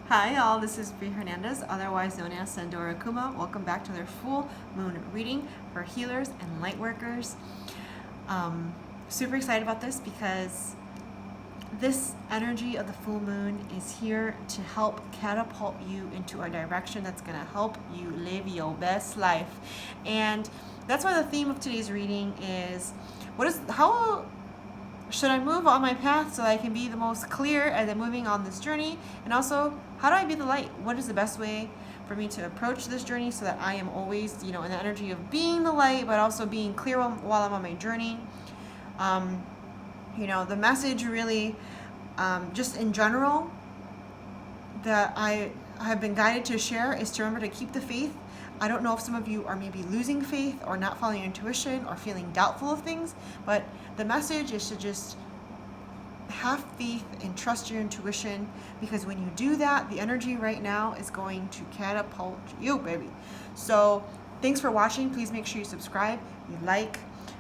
Hi all, this is Bree Hernandez, otherwise known as Sandora Kuma. Welcome back to their full moon reading for healers and light workers. Super excited about this because this energy of the full moon is here to help catapult you into a direction that's going to help you live your best life. And that's why the theme of today's reading is how should I move on my path so that I can be the most clear as I'm moving on this journey? And also, how do I be the light? What is the best way for me to approach this journey so that I am always, in the energy of being the light, but also being clear while I'm on my journey? The message really, just in general, that I have been guided to share is to remember to keep the faith. I don't know if some of you are maybe losing faith or not following your intuition or feeling doubtful of things, but the message is to just have faith and trust your intuition, because when you do that, the energy right now is going to catapult you, baby. So thanks for watching. Please make sure you subscribe,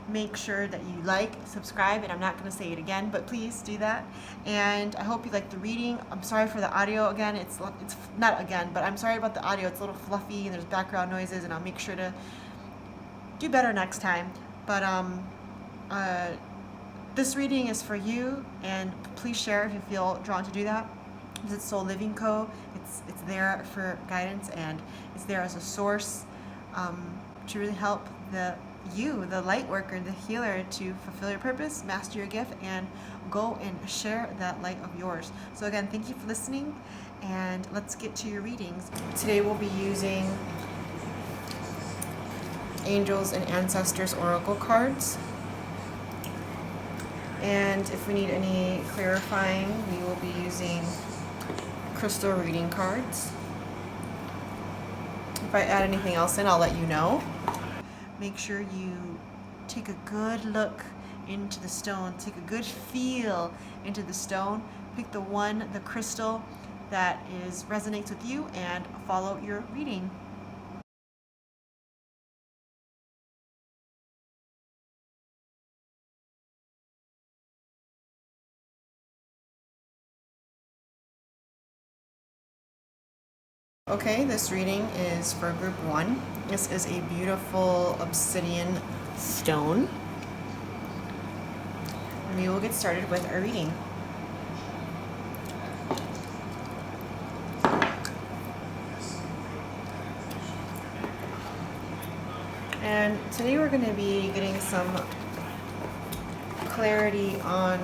make sure that you subscribe, and I'm not going to say it again, but please do that. And I hope you like the reading. I'm sorry for the audio again. It's not again, but I'm sorry about the audio. It's a little fluffy and there's background noises, and I'll make sure to do better next time. But this reading is for you, and please share if you feel drawn to do that. It's Soul Living Co. It's there for guidance, and it's there as a source to really help the light worker, the healer, to fulfill your purpose, master your gift, and go and share that light of yours. So again, thank you for listening, and let's get to your readings. Today we'll be using Angels and Ancestors Oracle cards. And if we need any clarifying, we will be using crystal reading cards. If I add anything else in, I'll let you know. Make sure you take a good look into the stone. Take a good feel into the stone. Pick the crystal that resonates with you, and follow your reading. Okay, this reading is for group 1. This is a beautiful obsidian stone. We will get started with our reading. And today we're going to be getting some clarity on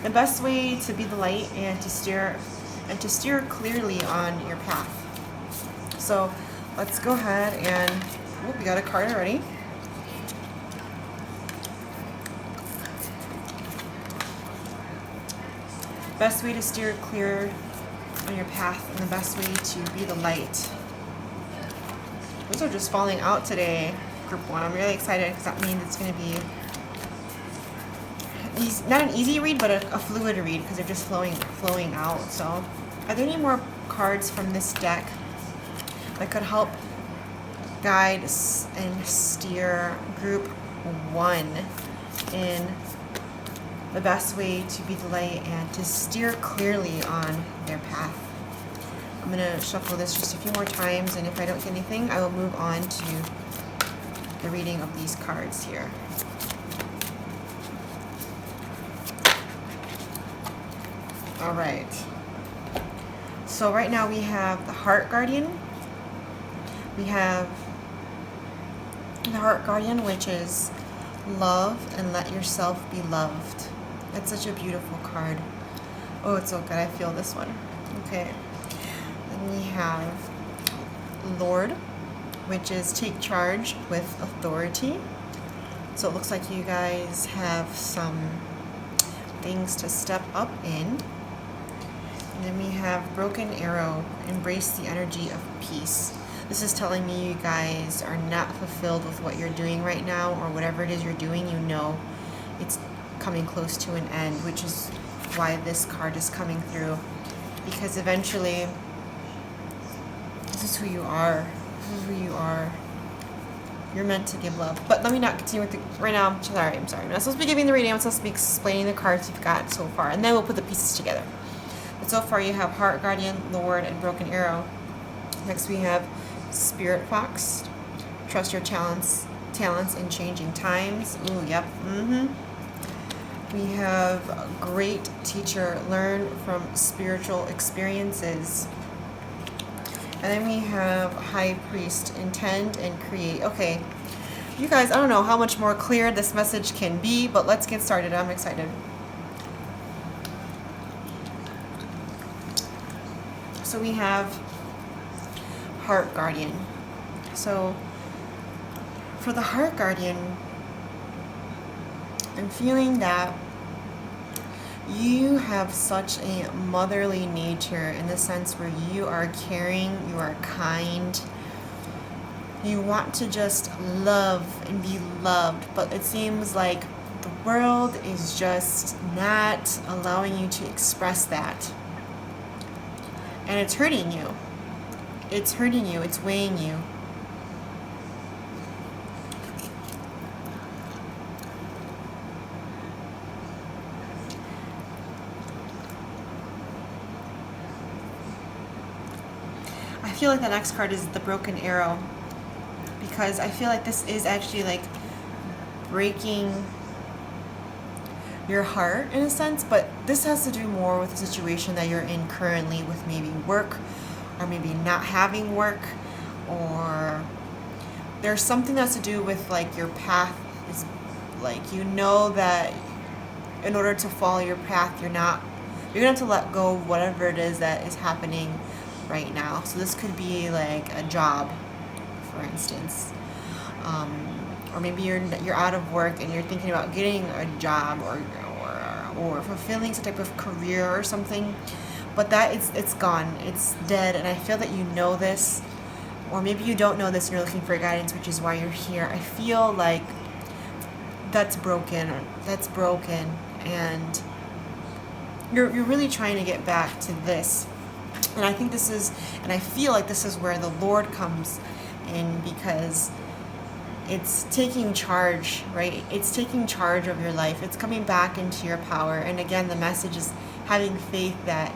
the best way to be the light and to steer clearly on your path. So let's go ahead and we got a card already. Best way to steer clear on your path, and the best way to be the light. Those are just falling out today, group 1. I'm really excited because that means it's going to be not an easy read, but a fluid read, because they're just flowing out. So are there any more cards from this deck that could help guide and steer group 1 in the best way to be the light and to steer clearly on their path? I'm going to shuffle this just a few more times, and if I don't get anything, I will move on to the reading of these cards here. All right. So right now we have the Heart Guardian. We have the Heart Guardian, which is love and let yourself be loved. That's such a beautiful card. Oh, it's so good. I feel this one. Okay. Then we have Lord, which is take charge with authority. So it looks like you guys have some things to step up in. And then we have Broken Arrow, embrace the energy of peace. This is telling me you guys are not fulfilled with what you're doing right now, or whatever it is you're doing, it's coming close to an end, which is why this card is coming through. Because eventually, this is who you are. This is who you are. You're meant to give love. But let me not continue with right now. I'm sorry. I'm not supposed to be giving the reading. I'm supposed to be explaining the cards you've got so far. And then we'll put the pieces together. But so far you have Heart Guardian, Lord, and Broken Arrow. Next we have Spirit Fox. Trust your talents in changing times. Ooh, yep. We have Great Teacher. Learn from spiritual experiences. And then we have High Priest. Intend and create. Okay. You guys, I don't know how much more clear this message can be, but let's get started. I'm excited. So we have Heart Guardian. So for the Heart Guardian, I'm feeling that you have such a motherly nature in the sense where you are caring, you are kind, you want to just love and be loved, but it seems like the world is just not allowing you to express that. And it's hurting you. It's hurting you. It's weighing you. I feel like the next card is the Broken Arrow, because I feel like this is actually like breaking your heart in a sense, but this has to do more with the situation that you're in currently, with maybe work or maybe not having work, or there's something that's to do with like your path is like, you know that in order to follow your path, you're gonna have to let go of whatever it is that is happening right now. So this could be like a job, for instance, or maybe you're out of work and you're thinking about getting a job or fulfilling some type of career or something, but that it's gone, it's dead. And I feel that you know this, or maybe you don't know this and you're looking for guidance, which is why you're here. I feel like that's broken, and you're really trying to get back to this. And I think I feel like this is where the Lord comes in, because it's taking charge, right? It's taking charge of your life. It's coming back into your power. And again, the message is having faith that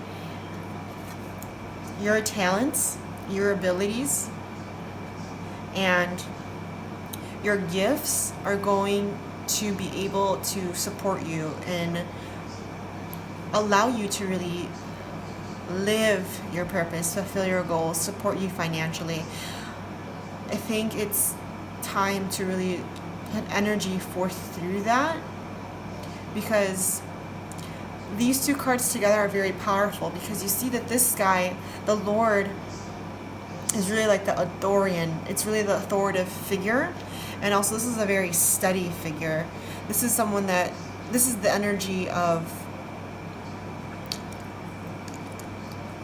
your talents, your abilities, and your gifts are going to be able to support you and allow you to really live your purpose, fulfill your goals, support you financially. I think it's time to really put energy forth through that, because these two cards together are very powerful, because you see that this guy, the Lord, is really like the authorian. It's really the authoritative figure, and also this is a very steady figure. This is the energy of,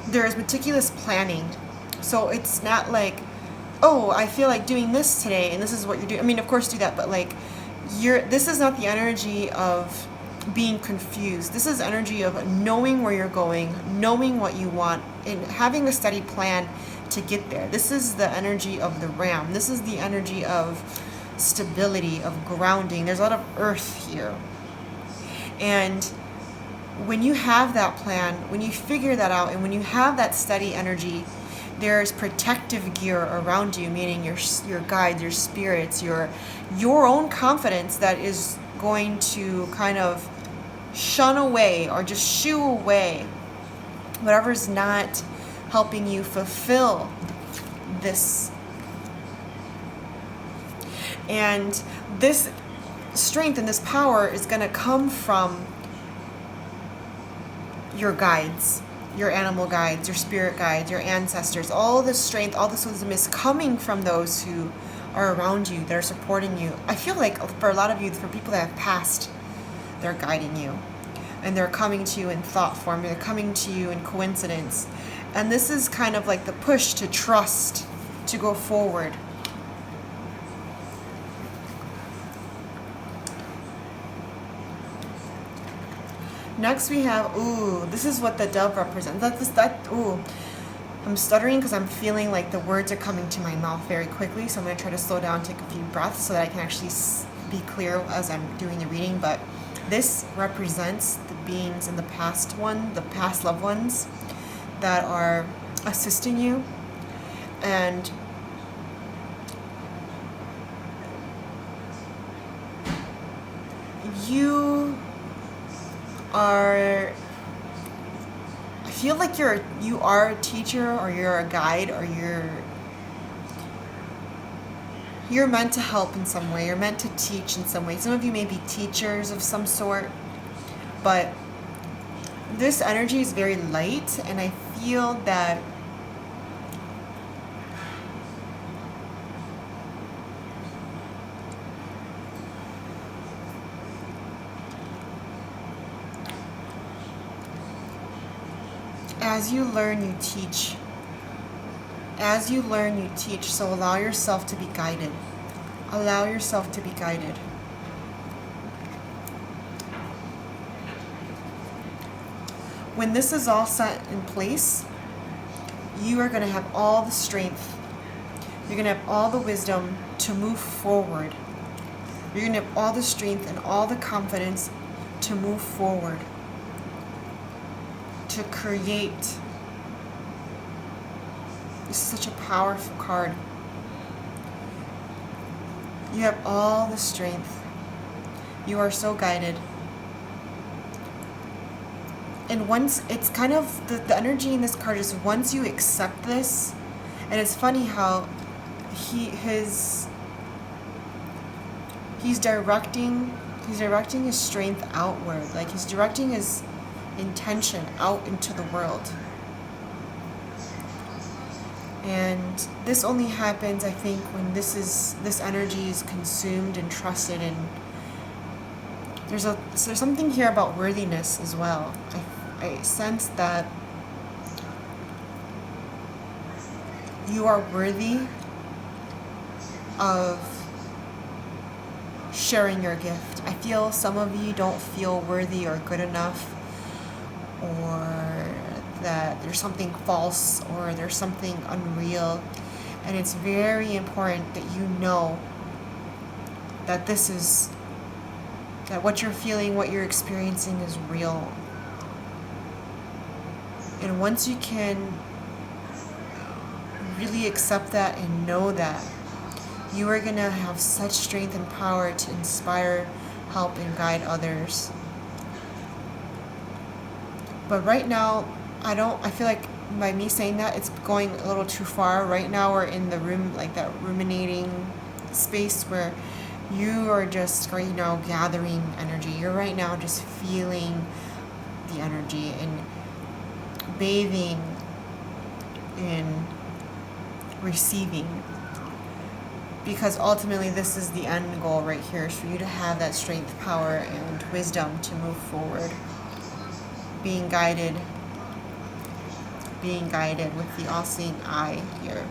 there is meticulous planning. So it's not like, oh, I feel like doing this today and this is what you're doing. I mean, of course do that, but like this is not the energy of being confused. This is energy of knowing where you're going, knowing what you want, and having a steady plan to get there. This is the energy of the Ram. This is the energy of stability, of grounding. There's a lot of earth here. And when you have that plan, when you figure that out, and when you have that steady energy, there's protective gear around you, meaning your guides, your spirits, your own confidence that is going to kind of shun away or just shoo away whatever's not helping you fulfill this. And this strength and this power is going to come from your guides, your animal guides, your spirit guides, your ancestors. All this strength, all this wisdom is coming from those who are around you, that are supporting you. I feel like for a lot of you, for people that have passed, they're guiding you. And they're coming to you in thought form. They're coming to you in coincidence. And this is kind of like the push to trust, to go forward. Next we have, this is what the dove represents. I'm stuttering because I'm feeling like the words are coming to my mouth very quickly. So I'm going to try to slow down, take a few breaths so that I can actually be clear as I'm doing the reading. But This represents the beings in the past the past loved ones that are assisting you. And you are, I feel like you are a teacher, or you're a guide, or you're meant to help in some way. You're meant to teach in some way. Some of you may be teachers of some sort, but this energy is very light, and I feel that as you learn, you teach. As you learn, you teach. So allow yourself to be guided. Allow yourself to be guided. When this is all set in place, you are going to have all the strength. You're going to have all the wisdom to move forward. You're going to have all the strength and all the confidence to move forward, to create. This is such a powerful card. You have all the strength. You are so guided. And once, it's kind of, the energy in this card is once you accept this, and it's funny how he's directing his strength outward. Like, he's directing his intention out into the world. And this only happens, I think, when this energy is consumed and trusted. And there's something here about worthiness as well. I sense that you are worthy of sharing your gift. I feel some of you don't feel worthy or good enough, or that there's something false, or there's something unreal. And it's very important that you know that that what you're feeling, what you're experiencing is real. And once you can really accept that and know that, you are going to have such strength and power to inspire, help, and guide others. But right now, I feel like by me saying that, it's going a little too far. Right now we're in the room, like that ruminating space where you are just right now gathering energy. You're right now just feeling the energy and bathing in receiving. Because ultimately this is the end goal right here, is for you to have that strength, power, and wisdom to move forward. Being guided with the all-seeing eye here.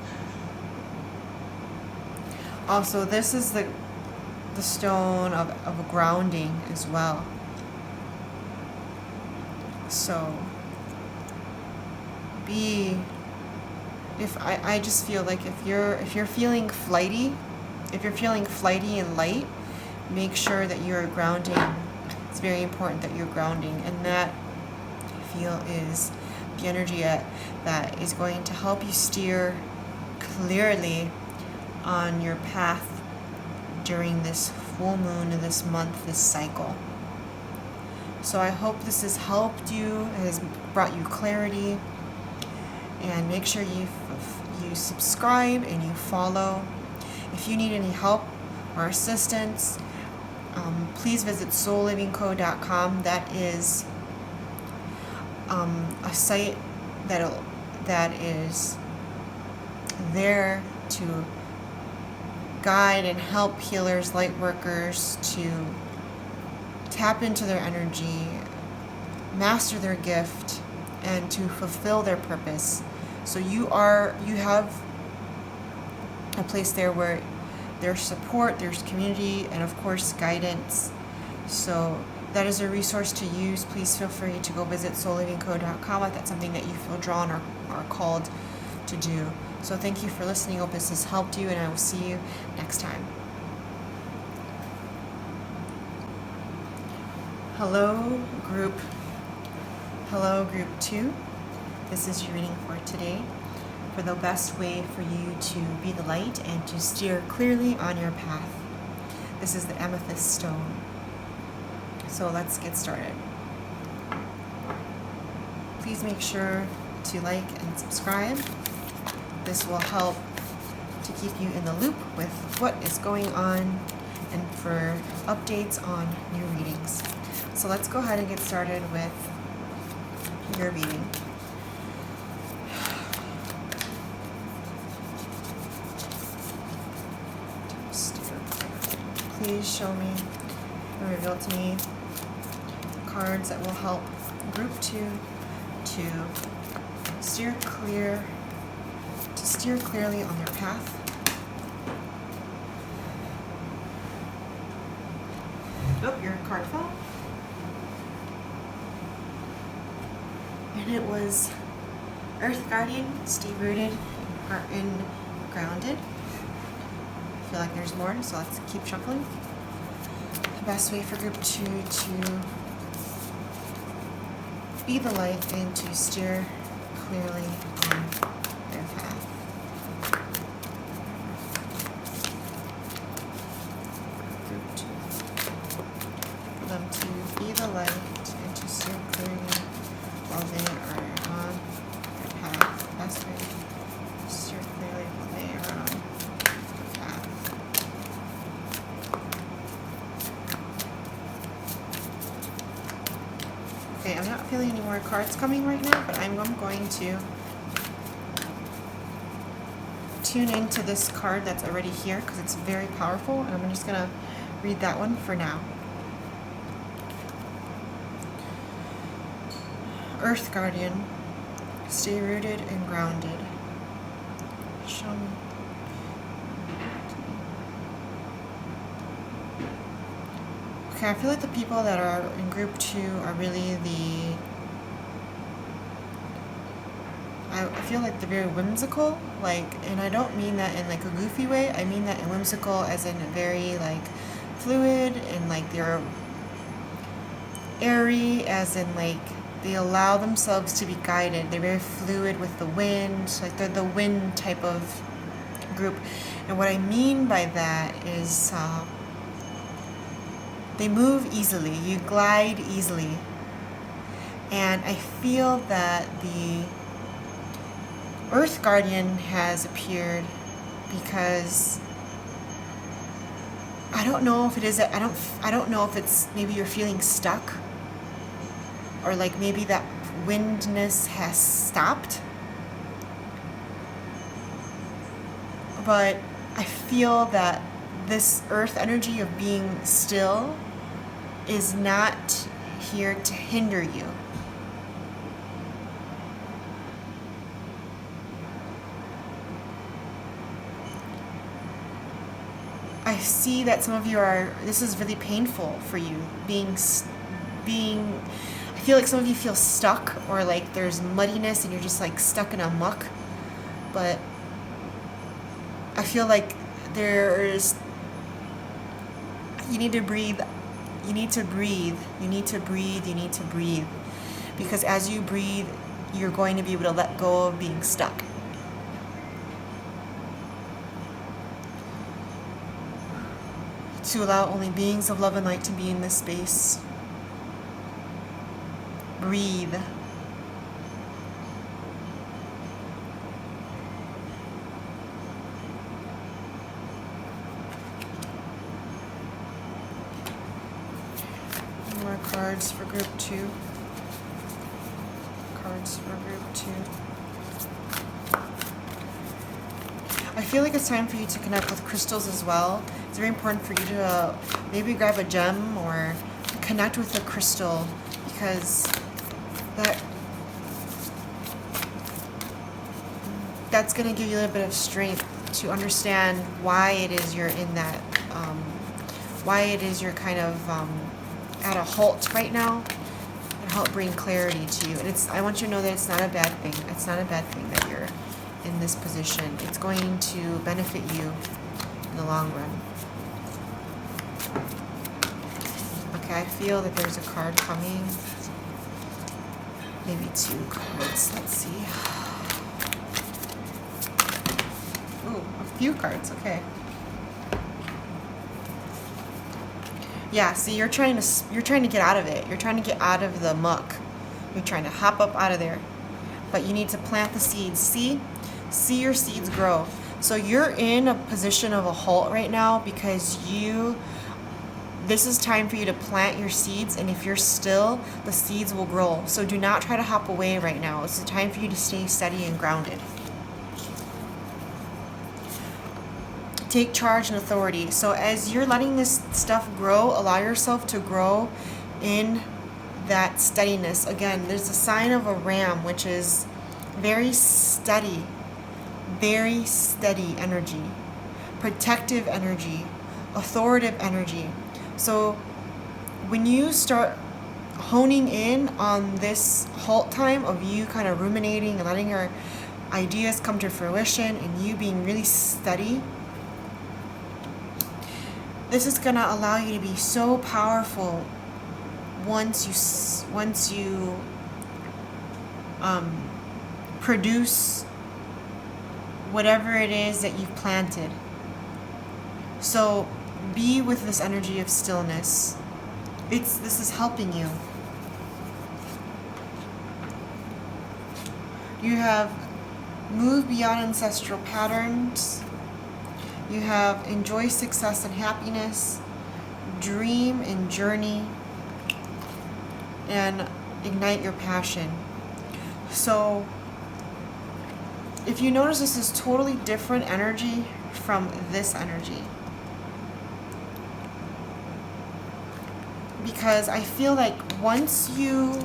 Also, this is the stone of a grounding as well. So I just feel like if you're feeling flighty, and light, make sure that you're grounding. It's very important that you're grounding, and that I feel is the energy that is going to help you steer clearly on your path during this full moon, this month, this cycle. So I hope this has helped you, has brought you clarity, and make sure you subscribe and you follow. If you need any help or assistance, please visit soullivingco.com. That is a site that is there to guide and help healers, light workers to tap into their energy, master their gift, and to fulfill their purpose. So you have a place there where there's support, there's community, and of course guidance. So that is a resource to use. Please feel free to go visit soullivingco.com if that's something that you feel drawn or are called to do. So thank you for listening. Hope this has helped you, and I will see you next time. Hello group 2. This is your reading for today, for the best way for you to be the light and to steer clearly on your path. This is the Amethyst stone. So let's get started. Please make sure to like and subscribe. This will help to keep you in the loop with what is going on and for updates on new readings. So let's go ahead and get started with your reading. Please show me and reveal to me cards that will help group 2 to steer clearly on their path. Oh, your card fell. And it was Earth Guardian, stay rooted and grounded. I feel like there's more, so let's keep shuffling. The best way for group 2 to be the light and to steer clearly on their path. Group 2. For them to be the light and to steer clearly while they are on their path. Best way to steer clearly while they are on their path. Okay, I'm not feeling any more cards coming right now, but I'm going to tune into this card that's already here because it's very powerful, and I'm just going to read that one for now. Earth Guardian, stay rooted and grounded. Show me. Okay, I feel like the people that are in group 2 are really I feel like they're very whimsical, and I don't mean that in like a goofy way. I mean that in whimsical as in very like fluid, and like they're airy as in like they allow themselves to be guided. They're very fluid with the wind, like they're the wind type of group. And what I mean by that is they move easily, you glide easily. And I feel that the Earth Guardian has appeared because I don't know if it is I don't know if it's maybe you're feeling stuck, or like maybe that windness has stopped. But I feel that this earth energy of being still is not here to hinder you. I see that some of you this is really painful for you, I feel like some of you feel stuck, or like there's muddiness and you're just like stuck in a muck. But I feel like you need to breathe. You need to breathe. You need to breathe. You need to breathe. Because as you breathe, you're going to be able to let go of being stuck. To allow only beings of love and light to be in this space. Breathe. More cards for group 2. Cards for group 2. I feel like it's time for you to connect with crystals as well. It's very important for you to maybe grab a gem or connect with a crystal, because that's going to give you a little bit of strength to understand why it is you're in that, why it is you're kind of at a halt right now, and help bring clarity to you. And I want you to know that it's not a bad thing. It's not a bad thing that you're in this position. It's going to benefit you in the long run. Okay, I feel that there's a card coming. Maybe 2 cards. Let's see. Ooh, a few cards. Okay. Yeah, see, you're trying to get out of it. You're trying to get out of the muck. You're trying to hop up out of there. But you need to plant the seeds. See your seeds grow. So you're in a position of a halt right now because this is time for you to plant your seeds, and if you're still, the seeds will grow. So do not try to hop away right now. It's the time for you to stay steady and grounded. Take charge and authority. So as you're letting this stuff grow, allow yourself to grow in that steadiness. Again, there's a sign of a ram, which is very steady energy, protective energy, authoritative energy. So when you start honing in on this halt time of you kind of ruminating and letting your ideas come to fruition and you being really steady, this is going to allow you to be so powerful once you produce whatever it is that you've planted. So be with this energy of stillness. This is helping you. You have moved beyond ancestral patterns. You have enjoy success and happiness, dream and journey, and ignite your passion. So if you notice, this is totally different energy from this energy. Because I feel like once you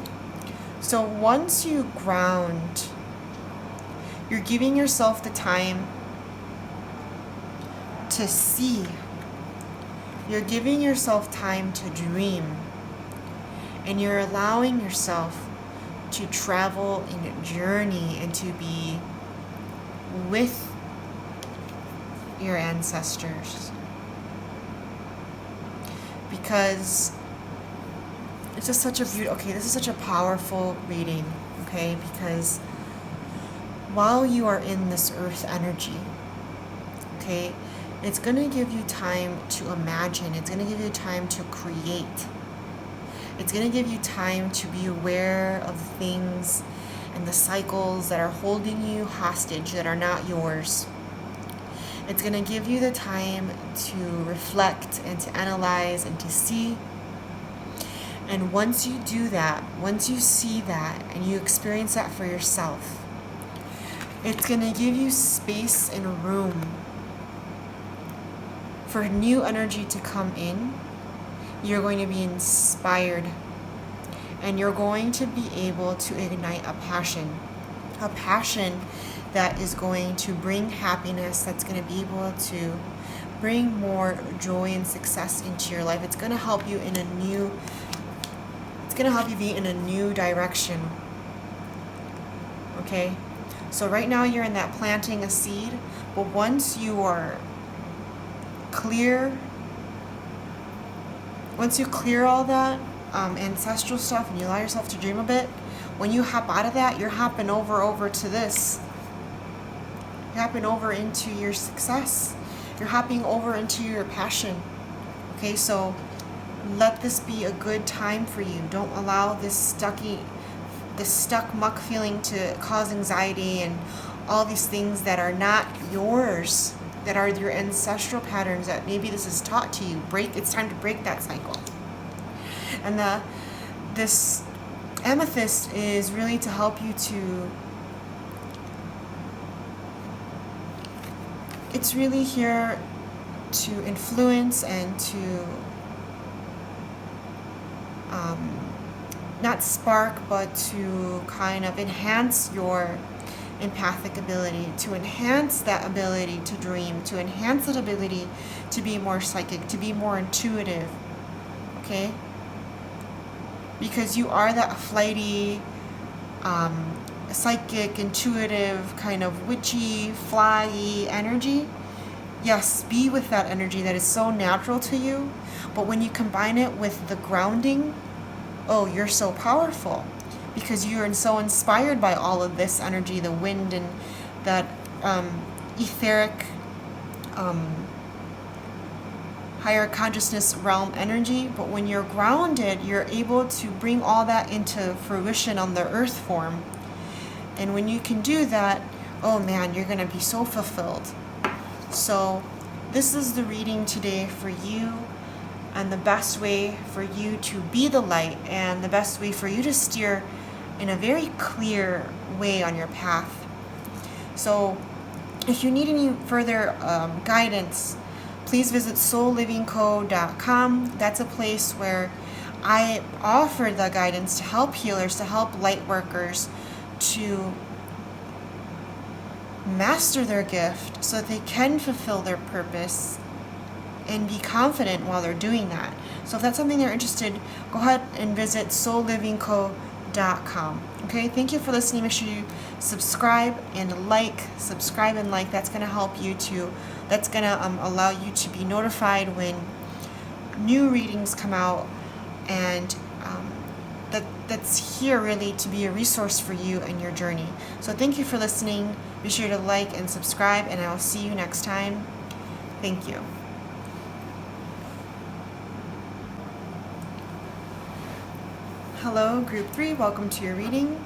ground, you're giving yourself the time to see. You're giving yourself time to dream. And you're allowing yourself to travel and journey and to be with your ancestors. Because it's just such a beautiful, this is such a powerful reading, okay? Because while you are in this earth energy, okay, it's going to give you time to imagine. It's going to give you time to create. It's going to give you time to be aware of things and the cycles that are holding you hostage, that are not yours. It's going to give you the time to reflect and to analyze and to see. And once you do that, once you see that and you experience that for yourself, it's going to give you space and room for new energy to come in. You're going to be inspired, and you're going to be able to ignite a passion that is going to bring happiness, that's going to be able to bring more joy and success into your life. It's going to help you in be in a new direction. Okay? So right now you're in that planting a seed, but once you are clear, once you clear all that ancestral stuff and you allow yourself to dream a bit, when you hop out of that, you're hopping over to this. You're hopping over into your success. You're hopping over into your passion. Okay, so let this be a good time for you. Don't allow this stuck muck feeling to cause anxiety and all these things that are not yours, that are your ancestral patterns that maybe this is taught to you. It's time to break that cycle. And this amethyst is really to help you to, it's really here to influence and to not spark, but to kind of enhance your empathic ability, to enhance that ability to dream, to enhance that ability to be more psychic, to be more intuitive, okay? Because you are that flighty, psychic, intuitive, kind of witchy, fly-y energy, yes, be with that energy that is so natural to you. But when you combine it with the grounding, oh, you're so powerful because you're so inspired by all of this energy, the wind and that etheric, higher consciousness realm energy. But when you're grounded, you're able to bring all that into fruition on the earth form. And when you can do that, oh man, you're going to be so fulfilled. So this is the reading today for you, and the best way for you to be the light, and the best way for you to steer in a very clear way on your path. So if you need any further guidance, please visit SoulLivingCo.com. That's a place where I offer the guidance to help healers, to help light workers to master their gift so that they can fulfill their purpose and be confident while they're doing that. So if that's something they're interested, go ahead and visit SoulLivingCo.com. Okay, thank you for listening. Make sure you subscribe and like. That's going to help you that's going to allow you to be notified when new readings come out, and that's here really to be a resource for you and your journey. So thank you for listening. Be sure to like and subscribe, and I'll see you next time. Thank you. Hello, Group 3. Welcome to your reading.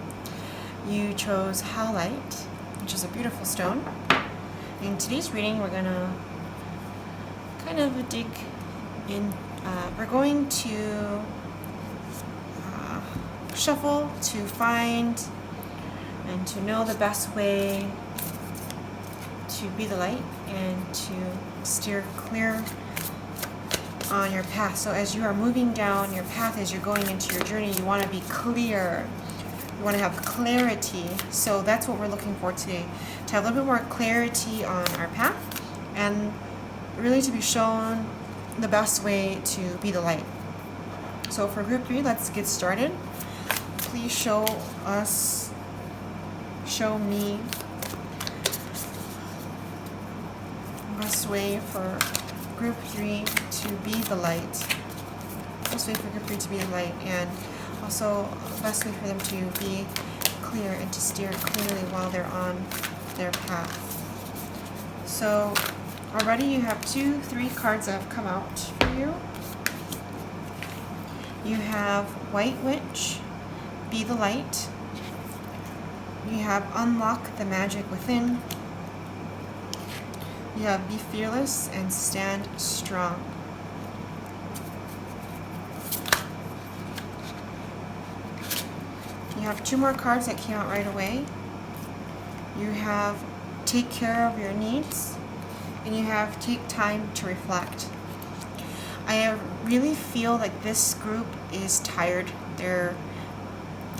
You chose Howlite, which is a beautiful stone. In today's reading, we're going to kind of dig in. We're going to shuffle to find and to know the best way to be the light and to steer clear on your path. So as you are moving down your path, as you're going into your journey, you want to be clear. You want to have clarity. So that's what we're looking for today, to have a little bit more clarity on our path and really to be shown the best way to be the light. So for Group 3, let's get started. Please show me the best way for Group 3 to be the light. Best way for Group 3 to be the light, and also best way for them to be clear and to steer clearly while they're on their path. So already you have 3 cards that have come out for you. You have White Witch, Be the Light. You have Unlock the Magic Within. You have Be Fearless and Stand Strong. You have 2 more cards that came out right away. You have Take Care of Your Needs, and you have Take Time to Reflect. I really feel like this group is tired. They're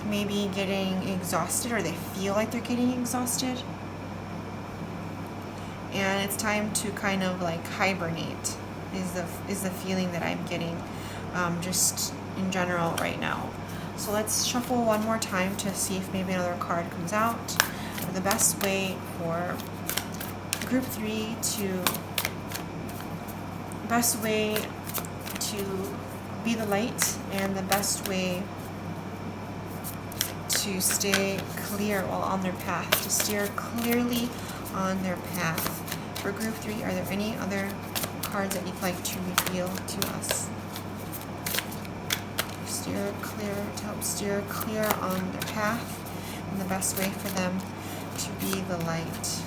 maybe getting exhausted, or they feel like they're getting exhausted. And it's time to kind of like hibernate is the feeling that I'm getting just in general right now. So let's shuffle one more time to see if maybe another card comes out. The best way for Group 3 to be the light, and the best way to stay clear while on their path, to steer clearly on their path. For Group 3, are there any other cards that you'd like to reveal to us? To help steer clear on their path, and the best way for them to be the light.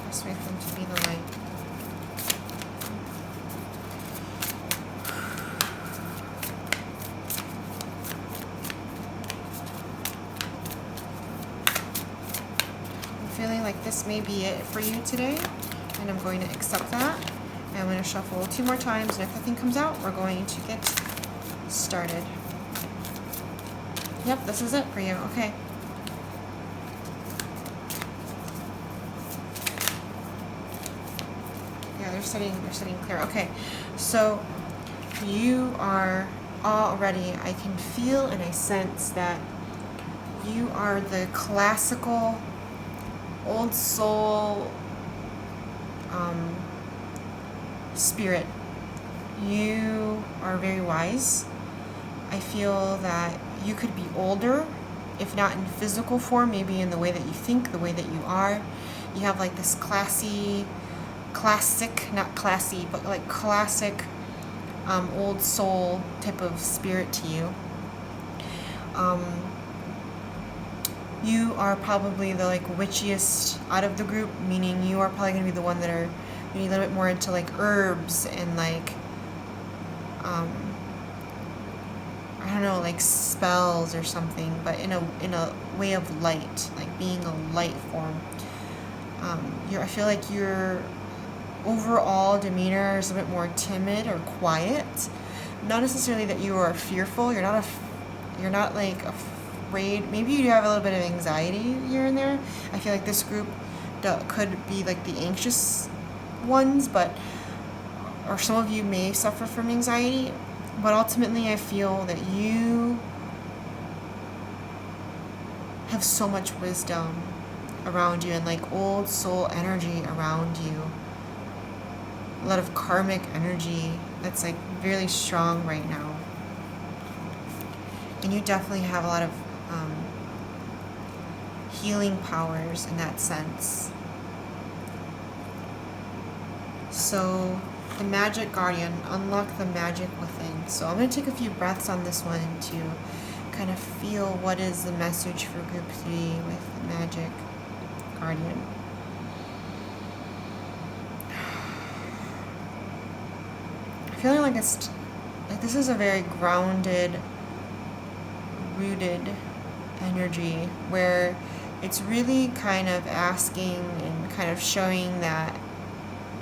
Best way for them to be the light. I'm feeling like this may be it for you today, and I'm going to accept that. I'm going to shuffle 2 more times, and if nothing comes out, we're going to get started. Yep, this is it for you. Okay. Yeah, they're sitting clear. Okay, so you are already, I can feel and I sense that you are the classical, old soul spirit. You are very wise. I feel that you could be older, if not in physical form, maybe in the way that you think, the way that you are. You have like this classic, not classy, but like classic old soul type of spirit to you. You are probably the like witchiest out of the group, meaning you are probably going to be the one that are maybe a little bit more into like herbs and like I don't know, like spells or something, but in a way of light, like being a light form. I feel like your overall demeanor is a bit more timid or quiet. Not necessarily that you are fearful. You're not like afraid. Maybe you have a little bit of anxiety here and there. I feel like this group could be like the anxious ones, or some of you may suffer from anxiety. But ultimately, I feel that you have so much wisdom around you and like old soul energy around you. A lot of karmic energy that's like really strong right now. And you definitely have a lot of healing powers in that sense. So the magic guardian, unlock the magic within. So I'm going to take a few breaths on this one to kind of feel what is the message for group 3 with the magic guardian. I'm feeling like this is a very grounded, rooted energy where it's really kind of asking and kind of showing that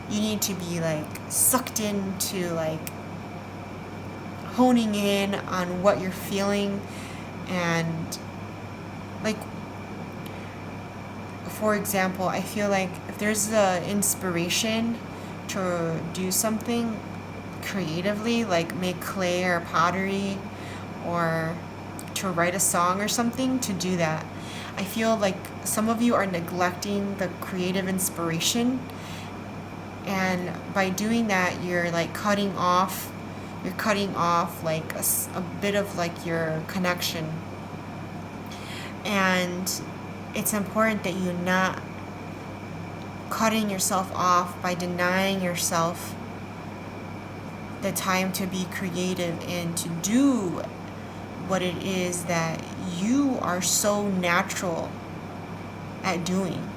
you need to be like sucked into like honing in on what you're feeling, and like for example, I feel like if there's the inspiration to do something creatively, like make clay or pottery or to write a song or something, to do that. I feel like some of you are neglecting the creative inspiration, and by doing that you're like cutting off like a bit of like your connection. And it's important that you're not cutting yourself off by denying yourself the time to be creative and to do what it is that you are so natural at doing.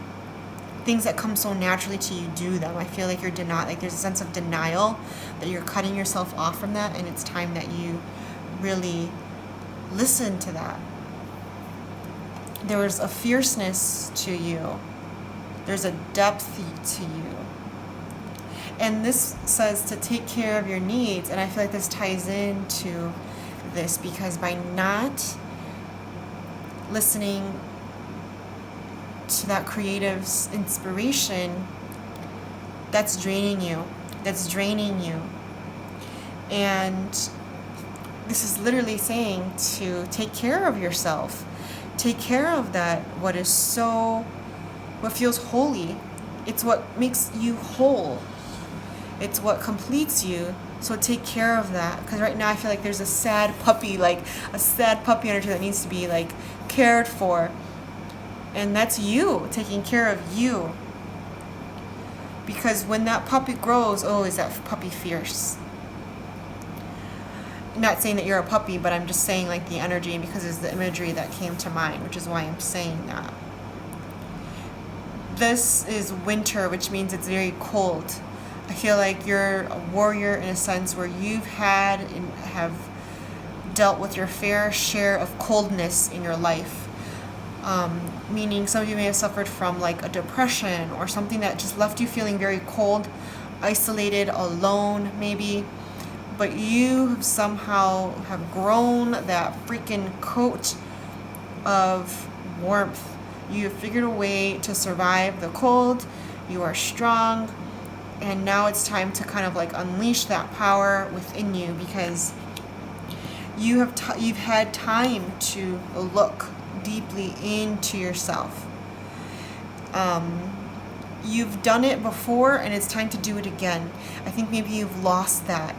Things that come so naturally to you, do them. I feel like there's a sense of denial that you're cutting yourself off from that, and it's time that you really listen to that. There's a fierceness to you. There's a depth to you. And this says to take care of your needs, and I feel like this ties into this because by not listening to that creative inspiration, that's draining you. And this is literally saying to take care of yourself. Take care of that, what feels holy. It's what makes you whole. It's what completes you. So take care of that. Because right now I feel like there's a sad puppy energy that needs to be like cared for. And that's you, taking care of you. Because when that puppy grows, is that puppy fierce? I'm not saying that you're a puppy, but I'm just saying like the energy, because it's the imagery that came to mind, which is why I'm saying that. This is winter, which means it's very cold. I feel like you're a warrior in a sense where you've had and have dealt with your fair share of coldness in your life. Meaning some of you may have suffered from like a depression or something that just left you feeling very cold, isolated, alone maybe. But you have somehow have grown that freaking coat of warmth. You have figured a way to survive the cold. You are strong. And now it's time to kind of like unleash that power within you, because you've had time to look deeply into yourself. you've done it before and it's time to do it again. I think maybe you've lost that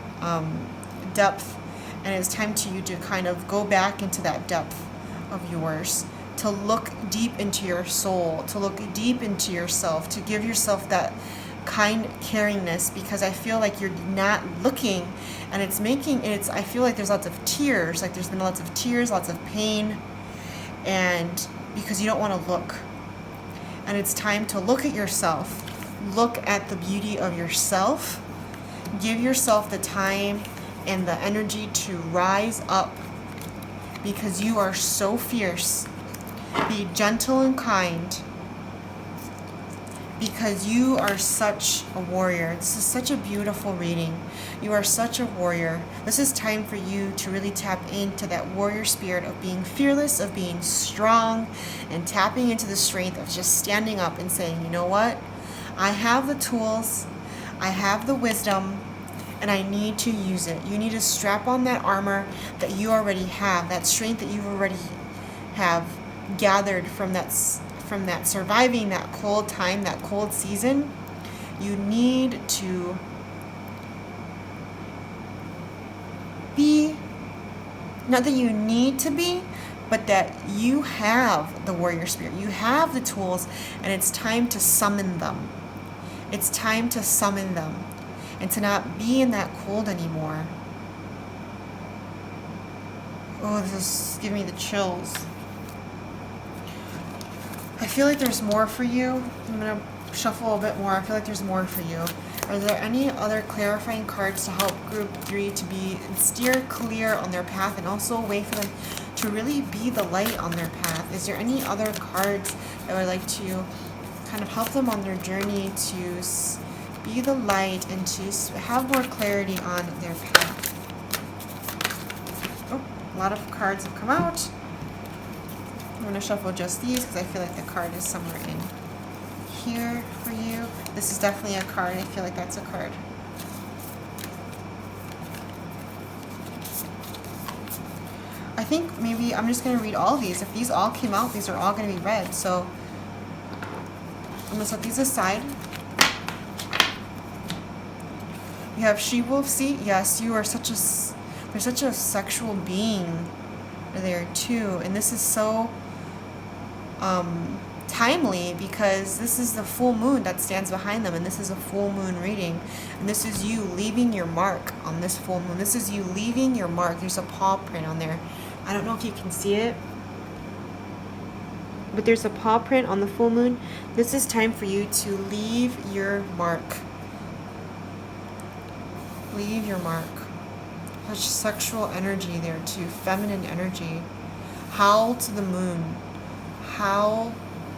depth, and it's time to you to kind of go back into that depth of yours, to look deep into your soul, to look deep into yourself, to give yourself that kind caringness, because I feel like you're not looking, and I feel like there's lots of tears, like there's been lots of tears, lots of pain, and because you don't want to look. And it's time to look at yourself, look at the beauty of yourself, give yourself the time and the energy to rise up, because you are so fierce. Be gentle and kind, because you are such a warrior. This is such a beautiful reading. You are such a warrior. This is time for you to really tap into that warrior spirit of being fearless, of being strong, and tapping into the strength of just standing up and saying, you know what? I have the tools, I have the wisdom, and I need to use it. You need to strap on that armor that you already have, that strength that you already have gathered from that surviving that cold time, that cold season. You need to be, not that you need to be, but that you have the warrior spirit. You have the tools, and it's time to summon them. It's time to summon them and to not be in that cold anymore. Oh, this is giving me the chills. I feel like there's more for you. I'm going to shuffle a bit more. I feel like there's more for you. Are there any other clarifying cards to help group 3 to be steer clear on their path, and also a way for them to really be the light on their path? Is there any other cards that would like to kind of help them on their journey to be the light and to have more clarity on their path? Oh, a lot of cards have come out. I'm going to shuffle just these because I feel like the card is somewhere in here for you. This is definitely a card. I feel like that's a card. I think maybe I'm just going to read all of these. If these all came out, these are all going to be read. So I'm going to set these aside. You have She-Wolf. See, yes, you are such a sexual being there too. And this is so timely, because this is the full moon that stands behind them, and this is a full moon reading, and this is you leaving your mark on this full moon. This is you leaving your mark. There's a paw print on there. I don't know if you can see it, but there's a paw print on the full moon. This is time for you to leave your mark. Leave your mark. Such sexual energy there too, feminine energy. Howl to the moon. Howl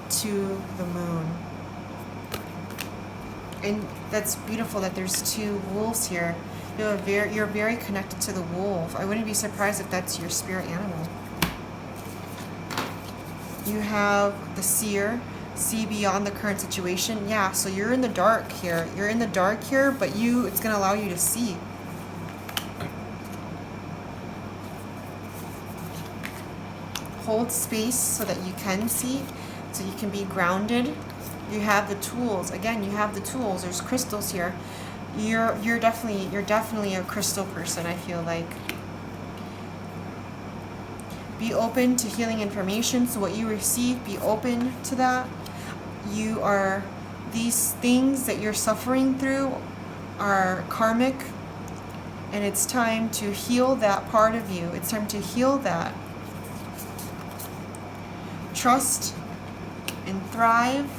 to the moon. And that's beautiful that there's two wolves here. You're very connected to the wolf. I wouldn't be surprised if that's your spirit animal. You have the seer, see beyond the current situation. Yeah, so you're in the dark here. You're in the dark here, but it's going to allow you to see. Hold space so that you can see, so you can be grounded. You have the tools. Again, you have the tools. There's crystals here. You're definitely a crystal person, I feel like. Be open to healing information. So what you receive, be open to that. These things that you're suffering through are karmic, and it's time to heal that part of you. It's time to heal that. Trust and thrive.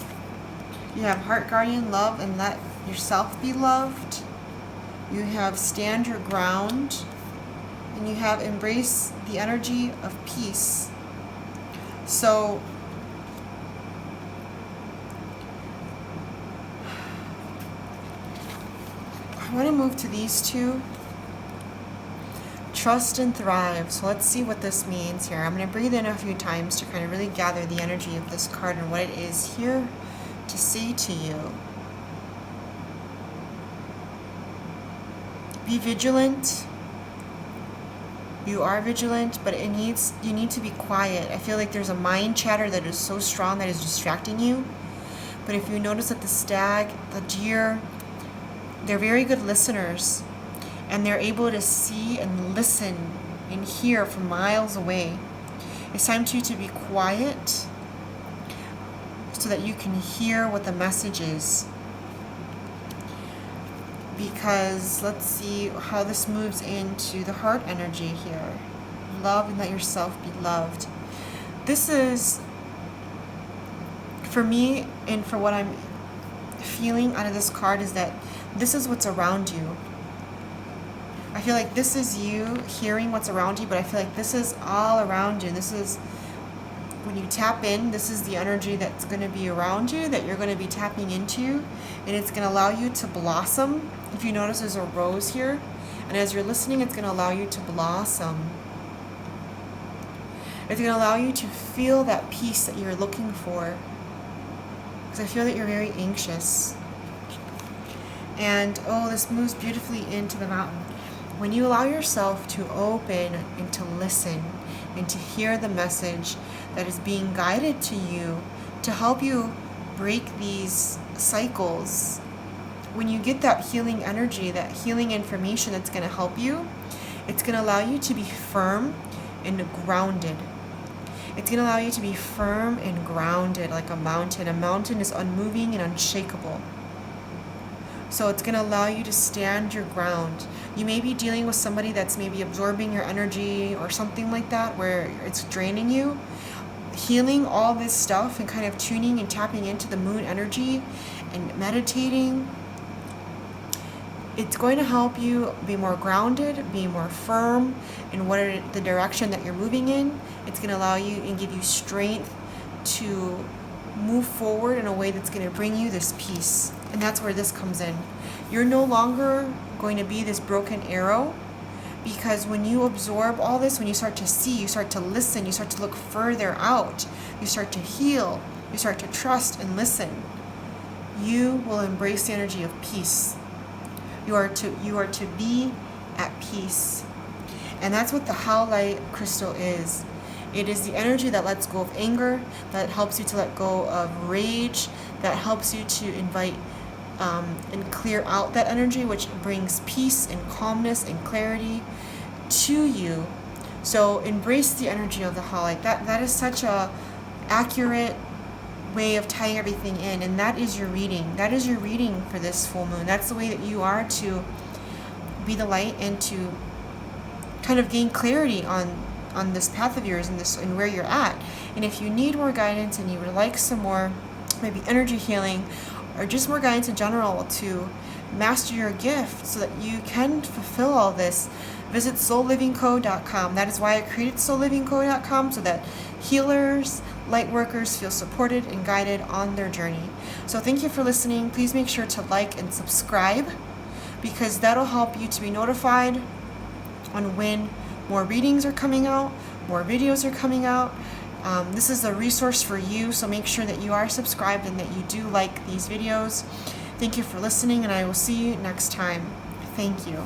You have Heart Guardian, love and let yourself be loved. You have stand your ground. And you have embrace the energy of peace. So I want to move to these two. Trust and thrive. So let's see what this means here. I'm going to breathe in a few times to kind of really gather the energy of this card and what it is here to say to you. Be vigilant. You are vigilant, but you need to be quiet. I feel like there's a mind chatter that is so strong that is distracting you. But if you notice that the stag, the deer, they're very good listeners, and they're able to see and listen and hear from miles away. It's time for you to be quiet so that you can hear what the message is. Because let's see how this moves into the heart energy here. Love and let yourself be loved. This is, for me, and for what I'm feeling out of this card, is that this is what's around you. I feel like this is you hearing what's around you, but I feel like this is all around you. This is, when you tap in, this is the energy that's going to be around you, that you're going to be tapping into, and it's going to allow you to blossom. If you notice, there's a rose here, and as you're listening, it's going to allow you to blossom. It's going to allow you to feel that peace that you're looking for, because I feel that you're very anxious. And this moves beautifully into the mountain. When you allow yourself to open and to listen and to hear the message that is being guided to you to help you break these cycles, when you get that healing energy, that healing information that's going to help you, it's going to allow you to be firm and grounded. It's going to allow you to be firm and grounded like a mountain. A mountain is unmoving and unshakable. So it's going to allow you to stand your ground. You may be dealing with somebody that's maybe absorbing your energy or something like that, where it's draining you. Healing all this stuff and kind of tuning and tapping into the moon energy and meditating, it's going to help you be more grounded, be more firm in the direction that you're moving in. It's going to allow you and give you strength to move forward in a way that's going to bring you this peace. And that's where this comes in. You're no longer going to be this broken arrow, because when you absorb all this, when you start to see, you start to listen, you start to look further out, you start to heal, you start to trust and listen, you will embrace the energy of peace. You are to be at peace. And that's what the Howlite crystal is. It is the energy that lets go of anger, that helps you to let go of rage, that helps you to invite and clear out that energy, which brings peace and calmness and clarity to you. So embrace the energy of the Howlite. That is such a accurate way of tying everything in, and that is your reading. That is your reading for this full moon. That's the way that you are to be the light and to kind of gain clarity on this path of yours and where you're at. And if you need more guidance and you would like some more maybe energy healing or just more guidance in general to master your gift so that you can fulfill all this, visit soullivingco.com. That is why I created soullivingco.com, so that healers, light workers feel supported and guided on their journey. So thank you for listening. Please make sure to like and subscribe, because that'll help you to be notified on when more readings are coming out, more videos are coming out. This is a resource for you, so make sure that you are subscribed and that you do like these videos. Thank you for listening, and I will see you next time. Thank you.